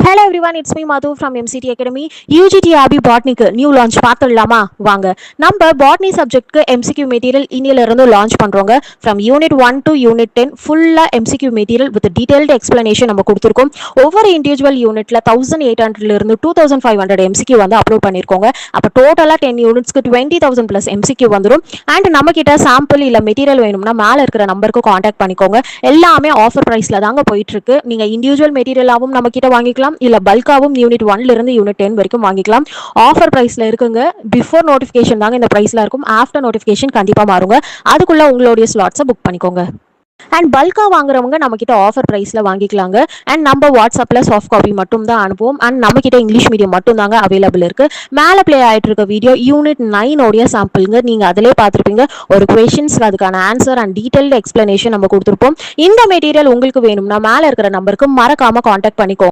Hello everyone, it's me Madhu from MCT Academy. UGTRB பாட்னிக்கு new launch பார்த்துடலாமா வாங்க. நம்ம பாட்னி சப்ஜெக்ட்க்கு MCQ மெட்டீரியல் இன்னிலிருந்து லான்ச் பண்றோங்க. ஃப்ரம் யூனிட் 1 to யூனிட் 10 ஃபுல்லா MCQ material with detailed explanation நம்ம கொடுத்துருக்கோம். ஒவ்வொரு இண்டிவிஜுவல் யூனிட்ல 1800 இருந்து 2500 MCQ வந்து அப்லோட் பண்ணிருக்கோங்க. அப்போ டோட்டலா 10 யூனிட்ஸ்க்கு 20,000 பிளஸ் MCQ வந்துடும். அண்ட் நம்ம கிட்ட சாம்பிள் இல்ல மெட்டீரியல் வேணும்னா மேல இருக்கிற நம்பருக்கு காண்டாக்ட் பண்ணிக்கோங்க. எல்லாமே ஆஃபர் பிரைஸ்ல தாங்க போயிட்டு இருக்கு. நீங்க இண்டிவிஜுவல் மெட்டீரியலாவும் நம்ம கிட்ட வாங்கிக்கலாம், இல்ல பல்காவும் யூனிட் 1ல இருந்து யூனிட் 10 வரைக்கும் வாங்கிக்கலாம். ஆஃபர் பிரைஸ்ல இருக்குங்க. பிஃபோர் நோட்டிஃபிகேஷன் தாங்க இந்த பிரைஸ்ல இருக்கும். ஆஃப்டர் நோட்டிஃபிகேஷன் கண்டிப்பா மாறுங்க. அதுக்குள்ள உங்களுடைய ஸ்லாட்ஸை புக் பண்ணிக்கோங்க. அண்ட் பல்கா வாங்குறவங்க நம்ம கிட்ட ஆஃபர் பிரைஸ்ல வாங்கிக்கலாங்க. அண்ட் நம்ம வாட்ஸ்அப்ல சாஃப்ட் காப்பி மட்டும் தான் அனுப்புவோம். அண்ட் நம்ம கிட்ட இங்கிலீஷ் மீடியம் மட்டும் தாங்க அவைலபிள் இருக்கு. மேல பிளே ஆயிட்டு இருக்க வீடியோ யூனிட் 9 உடைய சாம்பிள்ங்க. நீங்க அதிலே பார்த்துருப்பீங்க. ஒரு கொஸ்டின்ஸ் அதுக்கான ஆன்சர் அண்ட் டீடைல்டு எக்ஸ்பிளனேஷன் நம்ம கொடுத்துருப்போம். இந்த மெட்டீரியல் உங்களுக்கு வேணும்னா மேல இருக்கிற நம்பருக்கு மறக்காம காண்டாக்ட் பண்ணிக்கோ.